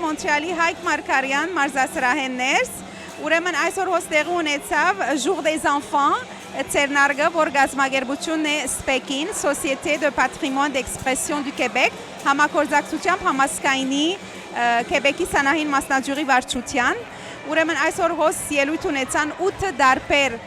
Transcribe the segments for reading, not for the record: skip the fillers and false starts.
Մոնտրեալի Հայկ Մարկարյան մարզասրահեն ներս, ուրեմն այսօր հոստեղի ունեցավ Jour des Enfants, ցերնարգը, որ գազագերբությունն է SPEC-ին, Société de Patrimoine d'Expression du Québec, համագործակցությամբ համասկայնի Québec-ի սանահին մասնաճյուղի վարչության, ուրեմն այսօր հոս ելույթ ունեցան 8 դարբեր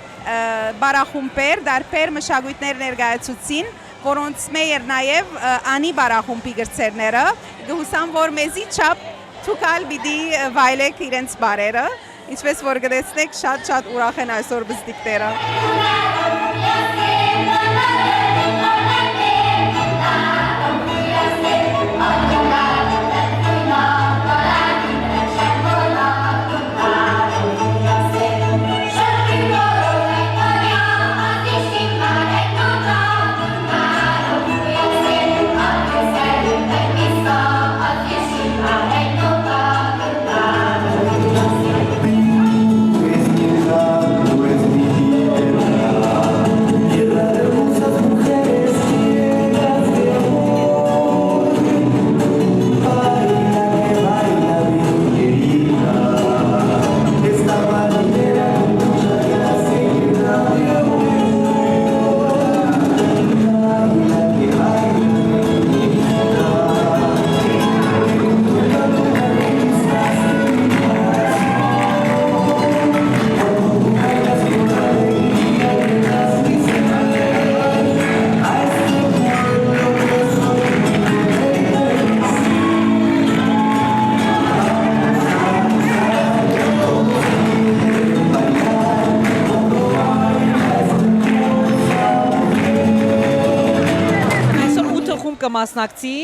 բարախումբեր, դարբեր մշակույթներ ներկայացուցին, որոնց մեյր նաև անի բարախումբի գրծերները, գհուսամ, որ մեզի չապ թուկալ բիդի վայլեք իրենց բարերը, ինչպես որ գտեցնեք շատ ուրախ են այսօր բզդիկները։ Մասնակցի,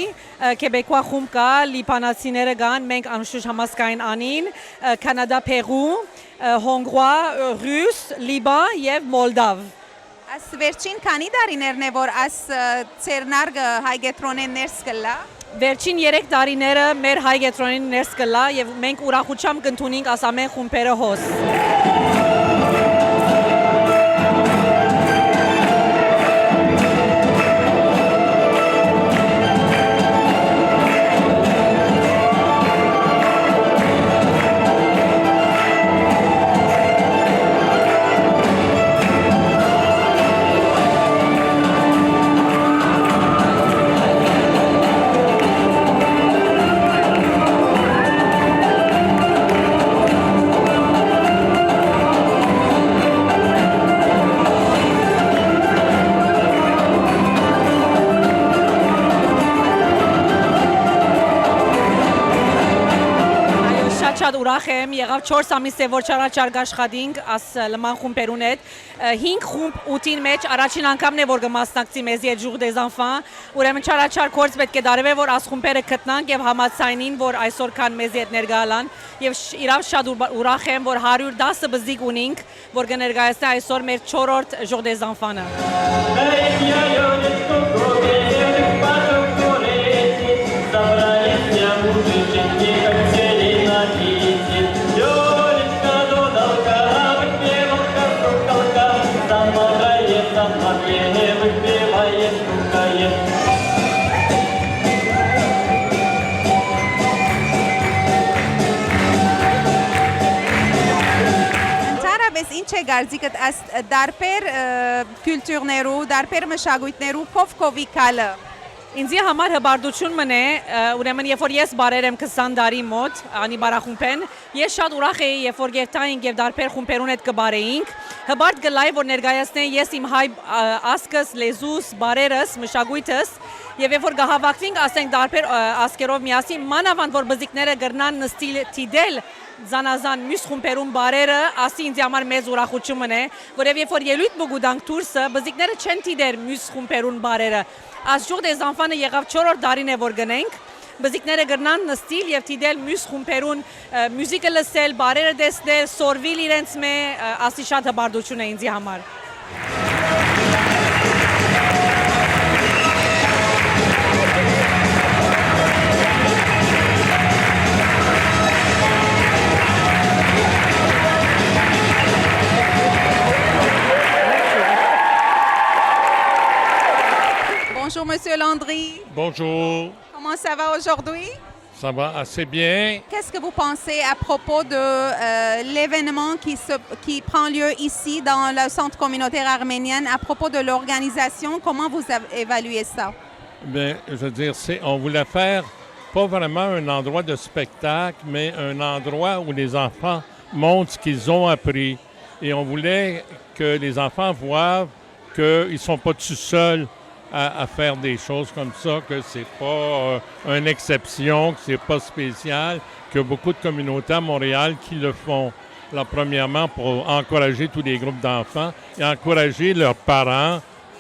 Քեբեկվա խումբ կա, լիբանանցիները կան, մենք անշուշտ համասկային անին, Կանադա, Պերու, Հոնգրուա, Ռուս, Լիբան և Մոլդավ։ Աս վերջին քանի դարիներն է, որ աս ցերնարգը հայգետրոնեն ներս կլա։ Վերջին 3 տարիները մեր հայգետրոնեն ներս կլա և մենք ուրախությամբ կընդունենք աս ամեն խումբերը հոս։ Շատ ուրախ եմ, եղավ 4 ամիս է, որ չարաչար աշխատինք աս լման խումբերուն հետ, 5 խումբ 8-ին մեջ, առաջին անգամն է, որ կմասնակցի մեզի հետ Jour des Enfants, ուրեմն չարաչար կորց պետք է դարվե, որ աս խումբերը կտնանք և համացայնին, որ այսօր կան մեզի հետ ներգալան, և իրավ շատ ուրախ եմ, որ 110 բզիկ ունինք, որ կներգայացնե այսօր մեր 4-րդ Jour des Enfants-ը։ Ինչ է գարձիկդ աս դարբեր կուլտուրներու, դարբեր մշակույթներու փոխկովի կալը։ Ինձի համար հբարդություն մնե, ուրեմն երբ որ ես բարեր եմ 20 տարի մոտ, անի բարախումբեն, ես շատ ուրախ էի, երբ որ գերտայինք և դարբեր խումբերուն հետ կբարեինք, հբարդ գլայ, որ ներգայացնեի ես իմ հայ ասկս, լեզուս, բարերս, մշակույթս, և երբ որ գահավակվինք, ասենք դարբեր ասկերով միասին, մանավանդ որ բզիկները գրնան նստիլ թիդել, զանազան մյուս խումբերուն բարերը, ասի ինձ համար մեծ ուրախություն է, որև երբ որ ելույթ բգուդանք դուրսը, բզիկները չեն թիդեր մյուս խումբերուն բարերը։ Աս Jour des Enfants-ը եղավ 4-րդ տարին է, որ գնենք, բզիկները գրնան նստիլ և թիդել մյուս խումբերուն մյուզիկը լսել, բարերը դեսնել, սորվիլ իրենց մե, ասի շատ հբարդություն է ինձի համար։ Bonjour, Monsieur Landry. Bonjour. Comment ça va aujourd'hui? Ça va assez bien. Qu'est-ce que vous pensez à propos de l'événement qui prend lieu ici dans le centre communautaire arménien, à propos de l'organisation? Comment vous évaluez ça? Bien, je veux dire, on voulait faire pas vraiment un endroit de spectacle, mais un endroit où les enfants montrent ce qu'ils ont appris. Et on voulait que les enfants voient qu'ils ne sont pas tout seuls à faire des choses comme ça, que c'est pas une exception, que c'est pas spécial, qu'il y a beaucoup de communautés à Montréal qui le font. Alors, premièrement, pour encourager tous les groupes d'enfants et encourager leurs parents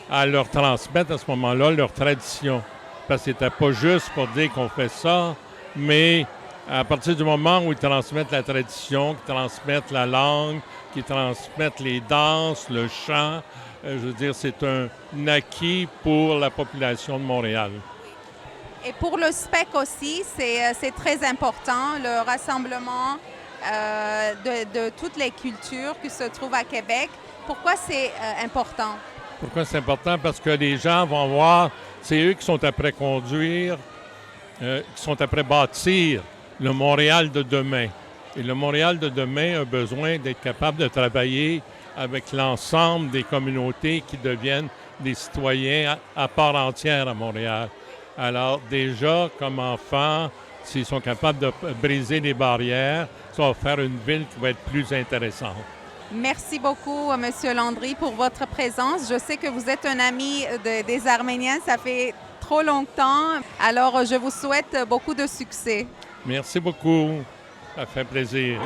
à leur transmettre à ce moment-là leur tradition. Parce que c'était pas juste pour dire qu'on fait ça, mais à partir du moment où ils transmettent la tradition, qu'ils transmettent la langue, qu'ils transmettent les danses, le chant, je veux dire, c'est un acquis pour la population de Montréal. Et pour le SPEC aussi, c'est très important, le rassemblement de toutes les cultures qui se trouvent à Québec. Pourquoi c'est important? Pourquoi c'est important? Parce que les gens vont voir, c'est eux qui sont après conduire, qui sont après bâtir le Montréal de demain. Et le Montréal de demain a besoin d'être capable de travailler avec l'ensemble des communautés qui deviennent des citoyens à part entière à Montréal. Alors déjà, comme enfants, s'ils sont capables de briser les barrières, ça va faire une ville qui va être plus intéressante. Merci beaucoup, M. Landry, pour votre présence. Je sais que vous êtes un ami des Arméniens, ça fait trop longtemps. Alors, je vous souhaite beaucoup de succès. Merci beaucoup. Ça fait plaisir.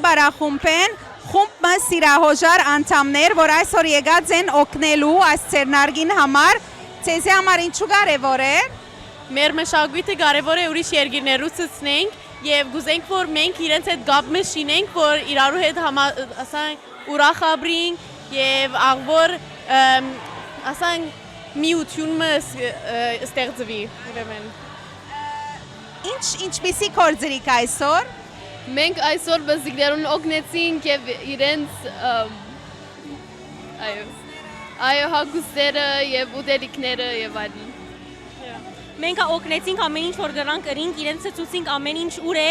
Բարախումբեն խումբը սիրահոժար անդամներ, որ այսօր եկած են օգնելու այս ցերնարգին համար, ցեզի համար ինչու կարևոր է։ Մեր մշակույթը կարևոր է ուրիշ երկիրներու ցցնենք եւ գուզենք որ մենք իրենց հետ գապ մշինենք, որ իրարու հետ ասանք ուրախ ապրենք եւ աղվոր ասանք միությունը ստեղծվի ուրեմն։ Ինչպիսի կորձրիկ այսօր։ Մենք այսօր բզիկներուն օգնեցինք եւ իրենց այո հագուստերը եւ ուտելիքները եւ այլն։ Մենք օգնեցինք ամեն ինչ որ գրանք կրինք, իրենց ցուցինք ամեն ինչ ուր է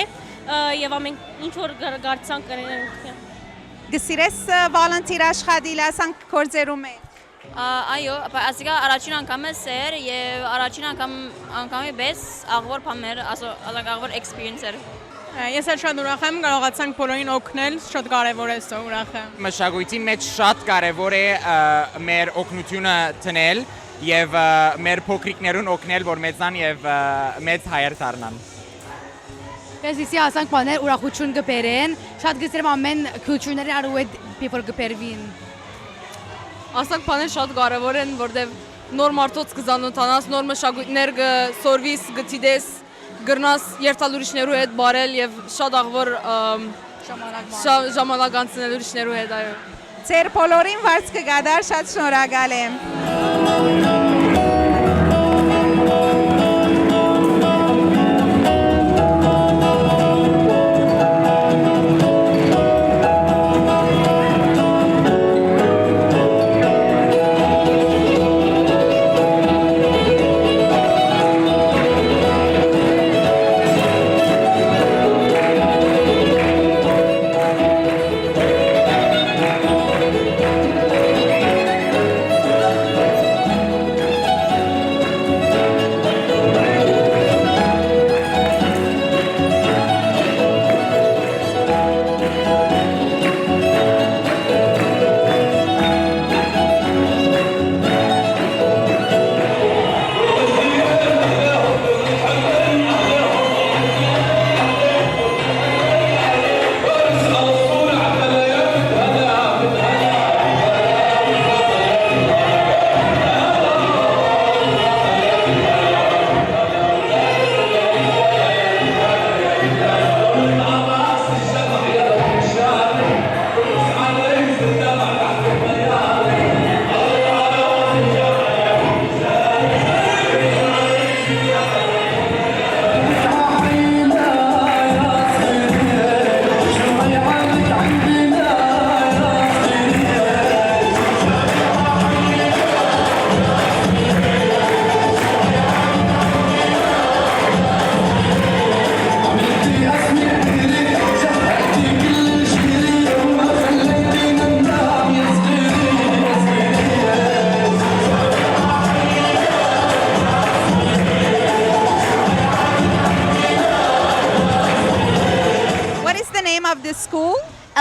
եւ ամեն ինչ որ գարցանք կրենք։ Գսիրես վոլոնտիր աշխատիլ ասանք կորձերում է։ Այո, ասիկա առաջին անգամ է սեր եւ առաջին անգամի բես աղվոր փամեր, աղվոր experience-եր։ Ես էլ շատ ուրախ եմ, կարողացանք բոլորին օգնել, շատ կարևոր է սա, ուրախ եմ։ Մշակույթի մեջ շատ կարևոր է մեր օգնությունը տնել եւ մեր փոքրիկներուն օգնել, որ մեծան եւ մեծ հայեր դառնան։ Ես իսի ասանք բաներ ուրախություն կբերեն, շատ գսերեմ ամեն քուլտուրների արու հետ people կբերվին։ Ասանք բաներ շատ կարևոր են, որտեվ նոր մարդոց կզանոթանաս, նոր մշակույթներ կսորվիս, գտիդես գրնաս երթալուրիշներու հետ բարել եւ շատ աղվոր ժամանակ անցնել ուրիշներու հետ, այո։ Ձեր բոլորին վարձ կգադար, շատ շնորհակալ եմ։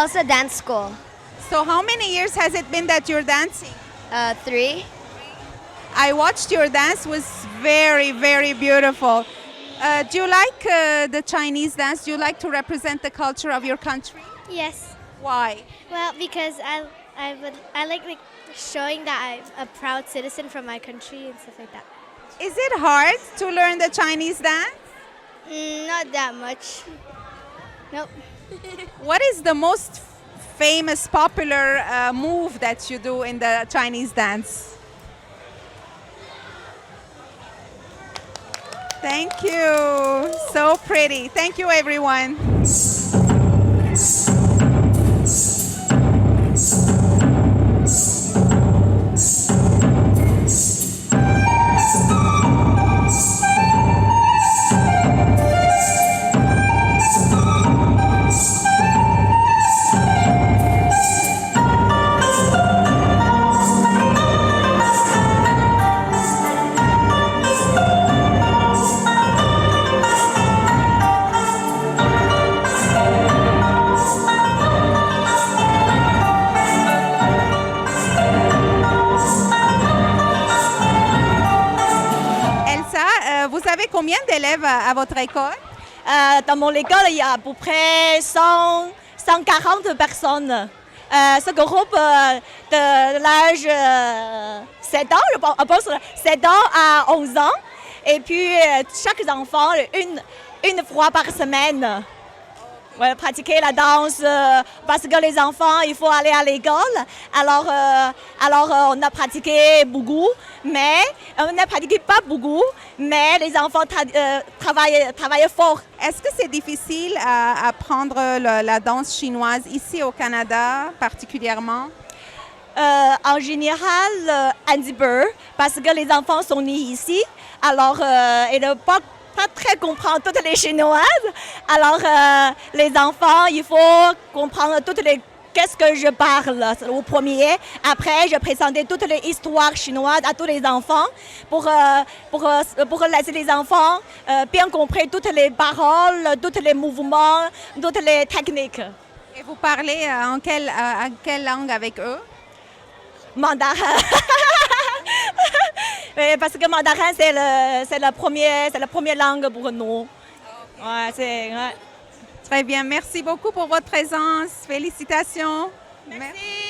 Salsa dance school. So how many years has it been that you're dancing? 3. I watched your dance, was very, very beautiful. Do you like the Chinese dance? Do you like to represent the culture of your country? Yes. Why? Well, because I like showing that I'm a proud citizen from my country and stuff like that. Is it hard to learn the Chinese dance? Not that much. Nope. What is the most famous, popular move that you do in the Chinese dance? Thank you. So pretty. Thank you, everyone. Vous avez combien d'élèves à votre école? Dans mon école, il y a à peu près 140 personnes. Ce groupe de l'âge 7 ans, je pense 7 ans à 11 ans. Et puis, chaque enfant, une fois par semaine, pratiquer la danse parce que les enfants, il faut aller à l'école. Alors, on a pratiqué beaucoup, mais on n'a pratiqué pas beaucoup, mais les enfants travaillent fort. Est-ce que c'est difficile à apprendre la danse chinoise ici au Canada particulièrement? En général, un petit peu, parce que les enfants sont nés ici, alors ils ne peuvent pas très comprendre toutes les chinoises. Alors, les enfants, il faut comprendre qu'est-ce que je parle au premier. Après, je présentais toutes les histoires chinoises à tous les enfants pour laisser les enfants bien comprendre toutes les paroles, tous les mouvements, toutes les techniques. Et vous parlez en quelle langue avec eux? Mandarin. Parce que mandarin, c'est la première langue pour nous. Très bien. Merci beaucoup pour votre présence. Félicitations. Merci.